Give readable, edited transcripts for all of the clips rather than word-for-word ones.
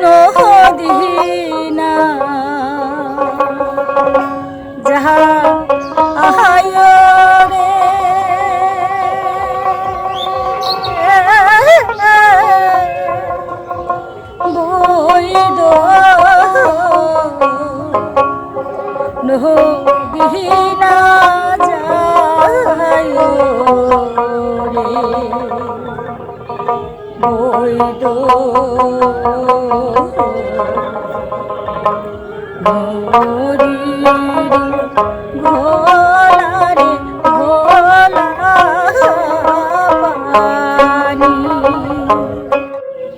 নদী না যাহা আহায় রে বৈদ নদী না যায় রে বৈদ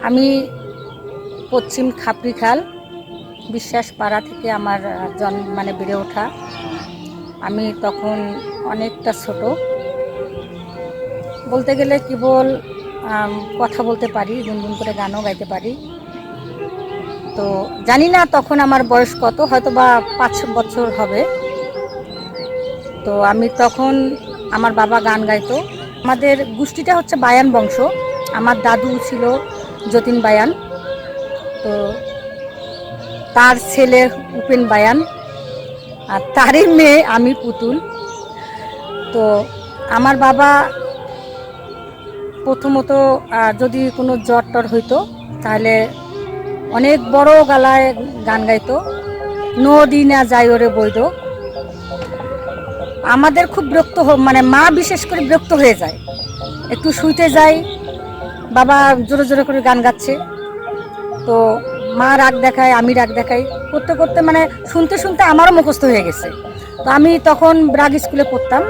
আমি পশ্চিম খাপড়িখাল বিশ্বাস পাড়া থেকে আমার মানে বেড়ে ওঠা। আমি তখন অনেকটা ছোট, বলতে গেলে কেবল কথা বলতে পারি, গুনগুন করে গানও গাইতে পারি। তো জানি না তখন আমার বয়স কত, হয়তো বা 5 বছর হবে। তো আমি তখন আমার বাবা গান গাইতো। আমাদের গোষ্ঠীটা হচ্ছে বায়ান বংশ। আমার দাদু ছিল যতীন বায়ান, তো তার ছেলে উপেন বায়ান, আর তারই মেয়ে আমি পুতুল। তো আমার বাবা প্রথমত যদি কোনো জ্বর টর হইতো তাহলে অনেক বড় গলায় গান গাইতো, নদী না যায় ওরে বৈদ। আমাদের খুব বিরক্ত মানে মা বিশেষ করে বিরক্ত হয়ে যায়, একটু শুইতে যায়, বাবা জোরে জোরে করে গান গাচ্ছে। তো মা রাগ দেখায়, আমি রাগ দেখাই, করতে করতে মানে শুনতে শুনতে আমারও মুখস্থ হয়ে গেছে। তো আমি তখন ব্রাগ স্কুলে পড়তাম,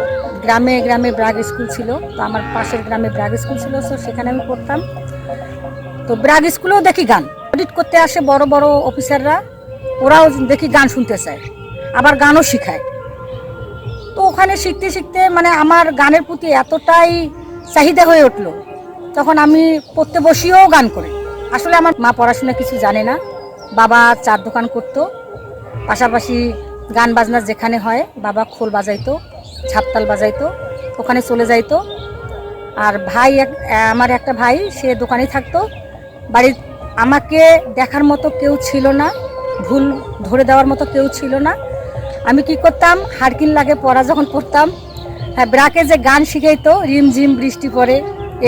গ্রামে গ্রামে ব্রাগ স্কুল ছিল। তো আমার পাশের গ্রামে ব্রাগ স্কুল ছিল, তো সেখানে আমি পড়তাম। তো ব্রাগ স্কুলেও দেখি গান অডিট করতে আসে বড় বড় অফিসাররা, ওরাও দেখি গান শুনতে চায়, আবার গানও শিখায়। তো ওখানে শিখতে শিখতে মানে আমার গানের প্রতি এতটাই চাহিদা হয়ে উঠলো, তখন আমি পড়তে বসিয়েও গান করি। আসলে আমার মা পড়াশোনা কিছু জানে না, বাবা চার দোকান করতো, পাশাপাশি গান বাজনা যেখানে হয় বাবা খোল বাজাইতো, ছাপতাল বাজাইতো, ওখানে চলে যাইতো। আর ভাই আমার একটা ভাই, সে দোকানে থাকতো। বাড়ির আমাকে দেখার মতো কেউ ছিল না, ভুল ধরে দেওয়ার মতো কেউ ছিল না। আমি কি করতাম, হারকিন লাগে পড়া যখন পড়তাম, হ্যাঁ ব্রাকে যে গান শিখাইতো, রিমঝিম বৃষ্টি পড়ে,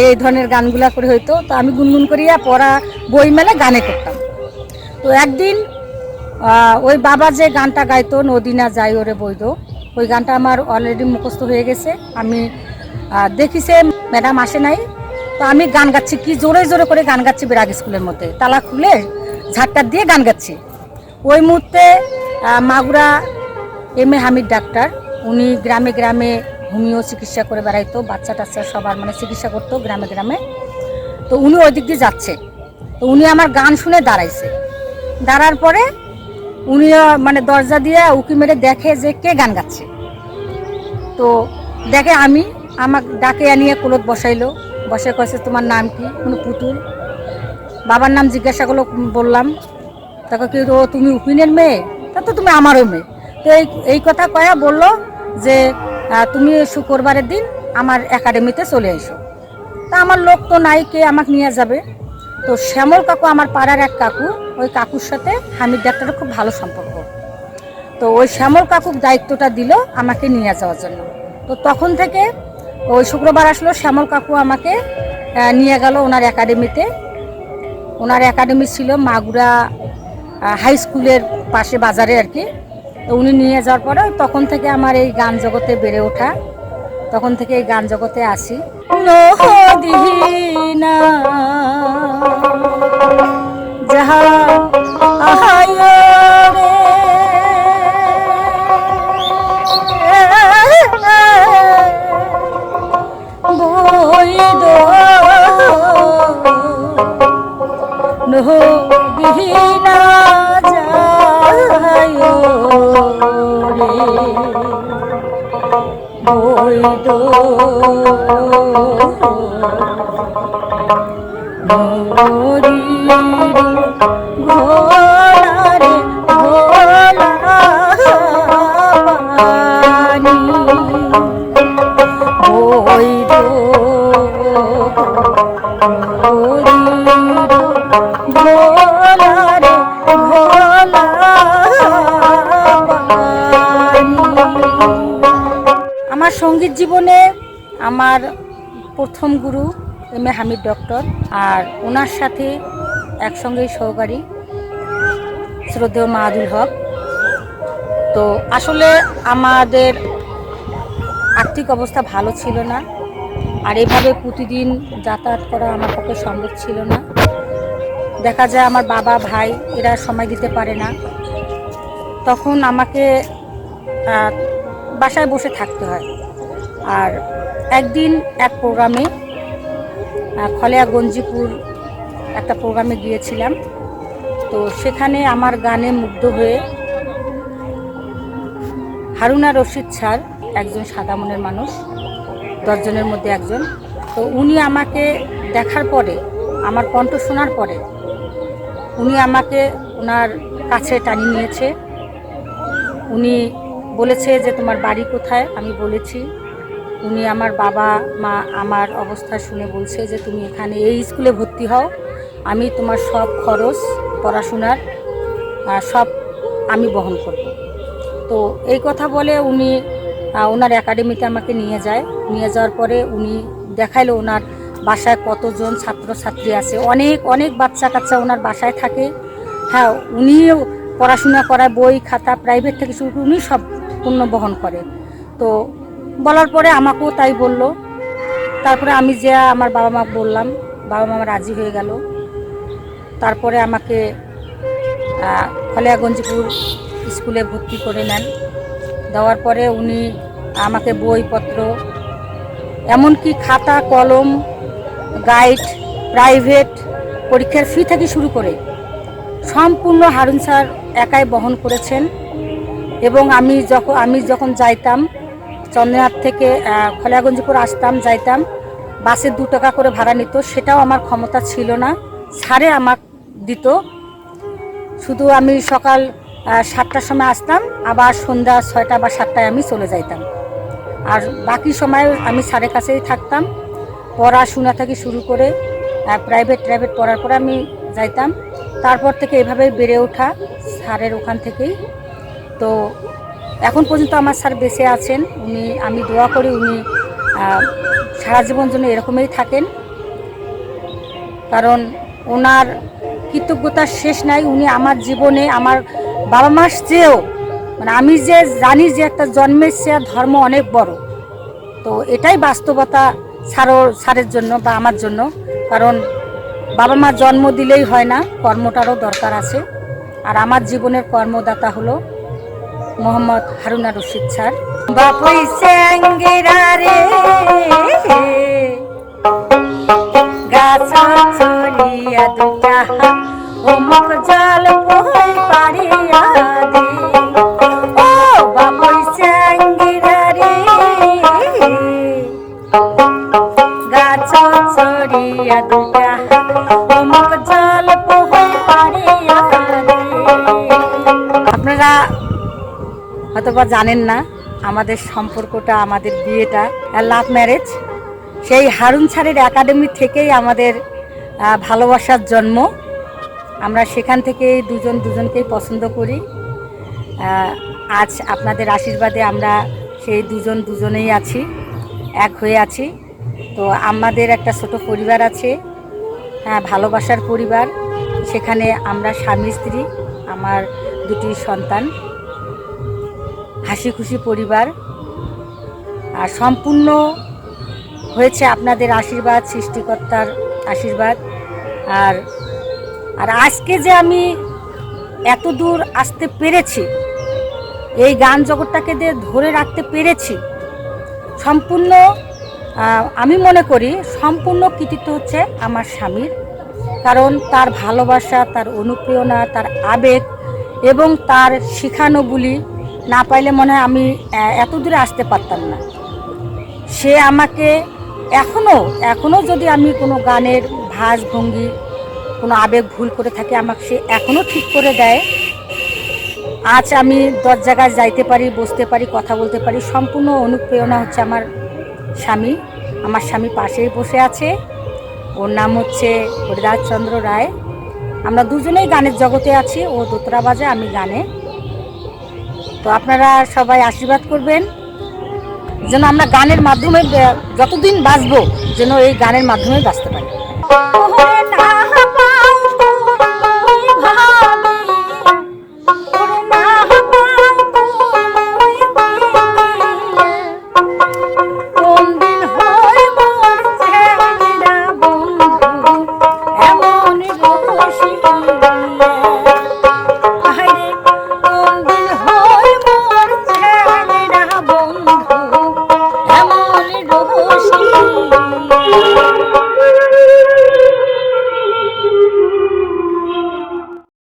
এই ধরনের গানগুলা করে হইতো। তো আমি গুনগুন করিয়া পড়া বই মেলে গানে করতাম। তো একদিন ওই বাবা যে গানটা গাইতো, নদী না যায় ওরে বৈদ, ওই গানটা আমার অলরেডি মুখস্থ হয়ে গেছে। আমি দেখিছে ম্যাডাম আসে নাই, তো আমি গান গাচ্ছি, কি জোরে জোরে করে গান গাচ্ছি ব্রাগ স্কুলের মধ্যে, তালা খুলে ঝাড়টা দিয়ে গান গাচ্ছি। ওই মুহূর্তে Magura M A Hamid doctor, উনি গ্রামে গ্রামে হোমিও চিকিৎসা করে বেড়াইতো, বাচ্চা টাচ্চা সবার মানে চিকিৎসা করতো গ্রামে গ্রামে। তো উনি ওই দিক দিয়ে যাচ্ছে, তো উনি আমার গান শুনে দাঁড়াইছে। দাঁড়ার পরে উনি মানে দরজা দিয়ে উকি মেরে দেখে যে কে গান গাচ্ছে। তো দেখে আমি, আমাকে ডাকে আনিয়ে কোলত বসাইলো, বসে কয়েছে তোমার নাম কি? কোনো পুতুল। বাবার নাম জিজ্ঞাসা করলো, বললাম। তাকে কি ও তুমি উপিনের মেয়ে? তা তো তুমি আমারও মেয়ে। তো এই কথা কয়া বললো যে তুমি শুক্রবারের দিন আমার একাডেমিতে চলে এসো। তা আমার লোক তো নাই, কে আমাকে নিয়ে যাবে? তো শ্যামল কাকু, আমার পাড়ার এক কাকু, ওই কাকুর সাথে হামিদ ডাক্তারের খুব ভালো সম্পর্ক। তো ওই শ্যামল কাকুর দায়িত্বটা দিল আমাকে নিয়ে যাওয়ার জন্য। তো তখন থেকে ওই শুক্রবার আসলো, শ্যামল কাকু আমাকে নিয়ে গেল ওনার একাডেমিতে। ওনার একাডেমি ছিল মাগুরা হাই স্কুলের পাশে বাজারে আর কি। তো উনি নিয়ে যাওয়ার পরে তখন থেকে আমার এই গান জগতে বেড়ে ওঠা, তখন থেকে এই গান জগতে আসি। নদী না যাহা আহায় রে বৈদ নদী না যায় রে বৈদ নদী ঘোড়ারে ঘোড়া পানি বৈদ নদী ঘোড়া ভোলা বাণী। আমার সঙ্গীত জীবনে আমার প্রথম গুরু এম.এ. হামিদ ডক্টর, আর ওনার সাথে একসঙ্গেই সহকারী শ্রদ্ধেয় মাহাদুল হক। তো আসলে আমাদের আর্থিক অবস্থা ভালো ছিল না, আর এভাবে প্রতিদিন যাতায়াত করা আমার পক্ষে সম্ভব ছিল না। দেখা যায় আমার বাবা ভাই এরা সময় দিতে পারে না, তখন আমাকে বাসায় বসে থাকতে হয়। আর একদিন এক প্রোগ্রামে খলেয়া গঞ্জিপুর একটা প্রোগ্রামে গিয়েছিলাম। তো সেখানে আমার গানে মুগ্ধ হয়ে হারুনা রশিদ স্যার, একজন সাদা মনের মানুষ, 10 জনের মধ্যে একজন, তো উনি আমাকে দেখার পরে, আমার কণ্ঠ শোনার পরে উনি আমাকে ওনার কাছে টানি নিয়েছে। উনি বলেছে যে তোমার বাড়ি কোথায়, আমি বলেছি। উনি আমার বাবা মা আমার অবস্থা শুনে বলছে যে তুমি এখানে এই স্কুলে ভর্তি হও, আমি তোমার সব খরচ পড়াশোনার সব আমি বহন করব। তো এই কথা বলে উনি ওনার একাডেমিতে আমাকে নিয়ে যায়। নিয়ে যাওয়ার পরে উনি দেখাইলো ওনার বাসায় কতজন ছাত্রছাত্রী আছে, অনেক অনেক বাচ্চা কাচ্চা ওনার বাসায় থাকে। হ্যাঁ, উনিও পড়াশোনা করায়, বই খাতা প্রাইভেট থেকে শুরু করে উনি সব পূর্ণ বহন করে। তো বলার পরে আমাকেও তাই বলল। তারপরে আমি যে আমার বাবা মা বললাম, বাবা মা রাজি হয়ে গেল। তারপরে আমাকে খলেয়া গঞ্জিপুর স্কুলে ভর্তি করে নেন। দেওয়ার পরে উনি আমাকে বইপত্র, এমনকি খাতা কলম, গাইড, প্রাইভেট পরীক্ষার ফি থেকে শুরু করে সম্পূর্ণ হারুন স্যার একাই বহন করেছেন। এবং আমি যখন যাইতাম চন্দ্রনাথ থেকে খলেয়াগঞ্জপুর আসতাম, যাইতাম, বাসে 2 টাকা করে ভাড়া নিত, সেটাও আমার ক্ষমতা ছিল না, স্যারে আমাকে দিত। শুধু আমি সকাল 7টার সময় আসতাম, আবার সন্ধ্যা 6টা বা 7টায় আমি চলে যাইতাম। আর বাকি সময় আমি স্যারের কাছেই থাকতাম। পড়াশোনা থেকে শুরু করে প্রাইভেট পড়ার পরে আমি যাইতাম। তারপর থেকে এভাবেই বেড়ে ওঠা স্যারের ওখান থেকেই। তো এখন পর্যন্ত আমার স্যার বেঁচে আছেন। আমি দোয়া করি উনি সারা জীবন জন্য এরকমই থাকেন, কারণ ওনার কৃতজ্ঞতার শেষ নাই। উনি আমার জীবনে আমার বাবা মার চেয়েও, মানে আমি যে জানি যে একটা জন্মের চেয়ে ধর্ম অনেক বড়, তো এটাই বাস্তবতা স্যারের জন্য বা আমার জন্য। কারণ বাবা মা জন্ম দিলেই হয় না, কর্মটারও দরকার আছে। আর আমার জীবনের কর্মদাতা হলো মোহাম্মদ হারুনা রশিদ স্যার। বাপুই স্যাঙ্গেরা রে গাছ ছড়িয়া দুটা অমুক জল পোই পাড়িয়া দে, ও বাপুই স্যাঙ্গেরা রে গাছ ছড়িয়া দুটা অমুক জল পোই পাড়িয়া দে। আপনারা হয়তোবা জানেন না আমাদের সম্পর্কটা, আমাদের বিয়েটা লাভ ম্যারেজ। সেই হারুন স্যারের একাডেমি থেকেই আমাদের ভালোবাসার জন্ম। আমরা সেখান থেকেই দুজনকেই পছন্দ করি। আজ আপনাদের আশীর্বাদে আমরা সেই দুজনেই আছি, এক হয়ে আছি। তো আমাদের একটা ছোট পরিবার আছে, ভালোবাসার পরিবার। সেখানে আমরা স্বামী স্ত্রী, আমার 2টি সন্তান, হাসি খুশি পরিবার। আর সম্পূর্ণ হয়েছে আপনাদের আশীর্বাদ, সৃষ্টিকর্তার আশীর্বাদ। আর আজকে যে আমি এত দূর আসতে পেরেছি, এই গান জগৎটাকে ধরে রাখতে পেরেছি, সম্পূর্ণ আমি মনে করি সম্পূর্ণ কৃতিত্ব হচ্ছে আমার স্বামীর। কারণ তার ভালোবাসা, তার অনুপ্রেরণা, তার আবেগ এবং তার শিখানোগুলি না পাইলে মনে হয় আমি এত দূরে আসতে পারতাম না। সে আমাকে এখনও যদি আমি কোনো গানের ভাঁজভঙ্গি, কোনো আবেগ ভুল করে থাকি, আমাকে সে এখনও ঠিক করে দেয়। আজ আমি 10 জায়গায় যাইতে পারি, বসতে পারি, কথা বলতে পারি, সম্পূর্ণ অনুপ্রেরণা হচ্ছে আমার স্বামী। আমার স্বামী পাশেই বসে আছে, ওর নাম হচ্ছে হরিদাস চন্দ্র রায়। আমরা দুজনেই গানের জগতে আছি, ও দোতরা বাজে, আমি গানে। তো আপনারা সবাই আশীর্বাদ করবেন যেন আমরা গানের মাধ্যমে যতদিন বাঁচবো যেন এই গানের মাধ্যমে বাঁচতে পারি। কোন দিন